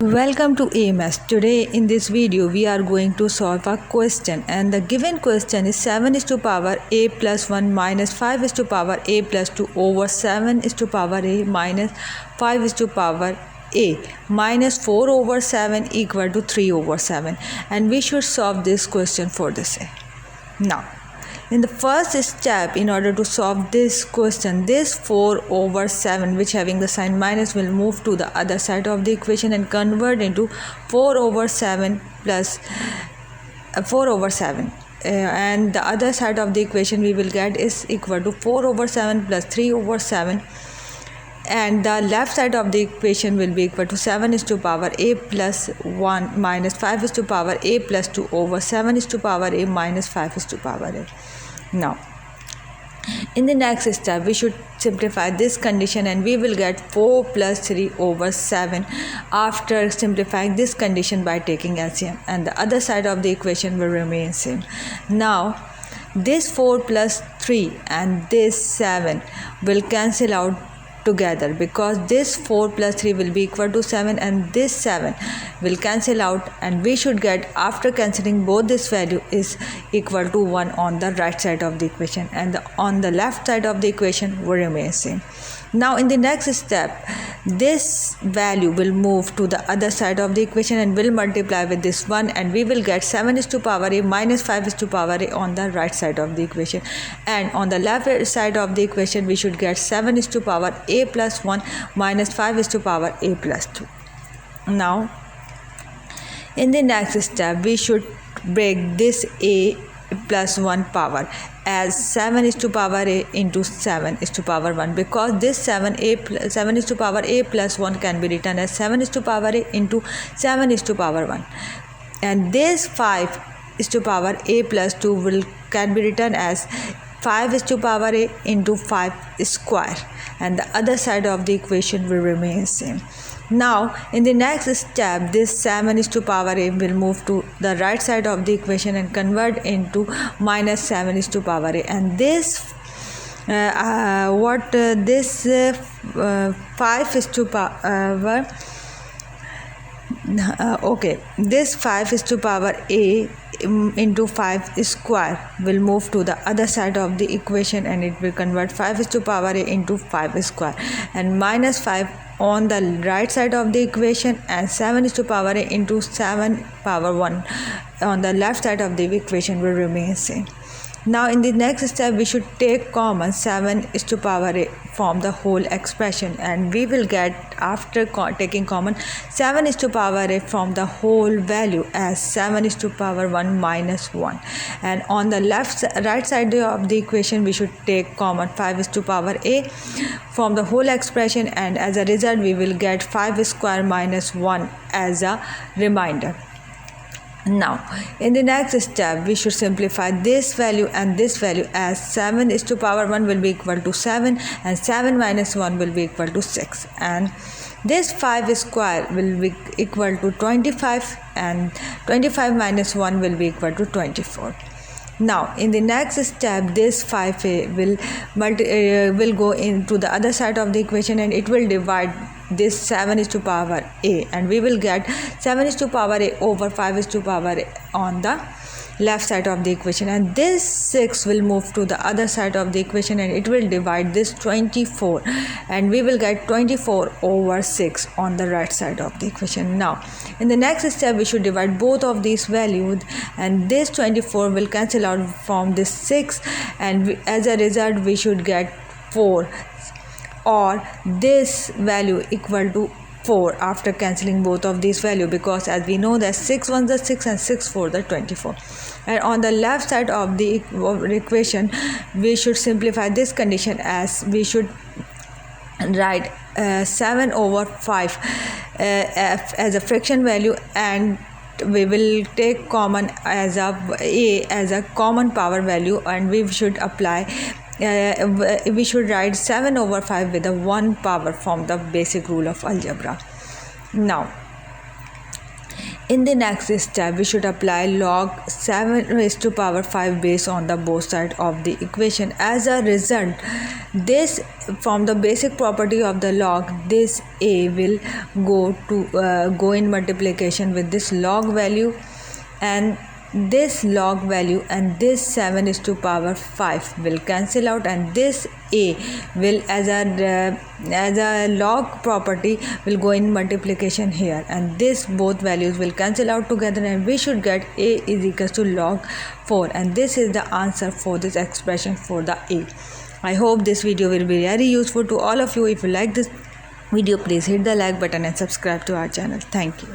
Welcome to AMS. Today in this video we are going to solve a question, and the given question is 7 is to power a plus 1 minus 5 is to power a plus 2 over 7 is to power a minus 5 is to power a minus 4 over 7 equal to 3 over 7, and we should solve this question for this. Now in the first step, in order to solve this question, this 4 over 7 which having the sign minus will move to the other side of the equation and convert into 4 over 7 plus 4 over 7, and the other side of the equation we will get is equal to 4 over 7 plus 3 over 7, and the left side of the equation will be equal to 7 is to power a plus 1 minus 5 is to power a plus 2 over 7 is to power a minus 5 is to power a. Now in the next step we should simplify this condition, and we will get 4 plus 3 over 7 after simplifying this condition by taking LCM, and the other side of the equation will remain same. Now this 4 plus 3 and this 7 will cancel out together, because this 4 plus 3 will be equal to 7 and this 7 will cancel out, and we should get, after cancelling both, this value is equal to 1 on the right side of the equation, and on the left side of the equation will remain same. Now in the next step this value will move to the other side of the equation and will multiply with this 1, and we will get 7 is to power a minus 5 is to power a on the right side of the equation, and on the left side of the equation we should get 7 is to power a plus 1 minus 5 is to power a plus 2. Now in the next step we should break this a plus 1 power as 7 is to power a into 7 is to power 1, because this 7 is to power a plus 1 can be written as 7 is to power a into 7 is to power 1, and this 5 is to power a plus 2 can be written as 5 is to power a into 5 square, and the other side of the equation will remain same. Now in the next step this 7 is to power a will move to the right side of the equation and convert into minus 7 is to power a, and this 5 is to power this 5 is to power a into 5 square will move to the other side of the equation, and it will convert 5 is to power a into 5 square, and minus 5 on the right side of the equation, and 7 is to power a into 7 power 1 on the left side of the equation will remain same. Now in the next step we should take common 7 is to power a from the whole expression, and we will get, after taking common, 7 is to power a from the whole value as 7 is to power 1 minus 1, and on the right side of the equation we should take common 5 is to power a from the whole expression, and as a result we will get 5 square minus 1 as a remainder. Now in the next step we should simplify this value and this value as 7 is to power 1 will be equal to 7 and 7 minus 1 will be equal to 6, and this 5 square will be equal to 25, and 25 minus 1 will be equal to 24. Now in the next step this 5a will go into the other side of the equation, and it will divide this 7 is to power a, and we will get 7 is to power a over 5 is to power a on the left side of the equation, and this 6 will move to the other side of the equation, and it will divide this 24, and we will get 24 over 6 on the right side of the equation. Now in the next step we should divide both of these values, and this 24 will cancel out from this 6, and as a result we should get 4, or this value equal to 4 after cancelling both of these values, because as we know that 6 1 is 6 and 6 4 is 24. And on the left side of the equation we should simplify this condition as we should write 7 over 5 as a fraction value, and we will take common as a common power value, and we should apply we should write 7 over 5 with a 1 power from the basic rule of algebra. Now In the next step, we should apply log 7 raised to power 5 base on the both sides of the equation. As a result, this from the basic property of the log, this a will go in multiplication with this log value, and this log value and this 7 is to power 5 will cancel out, and this a will as a log property will go in multiplication here, and this both values will cancel out together, and we should get a is equals to log 4, and this is the answer for this expression for the a. I hope this video will be very useful to all of you. If you like this video, please hit the like button and subscribe to our channel. Thank you.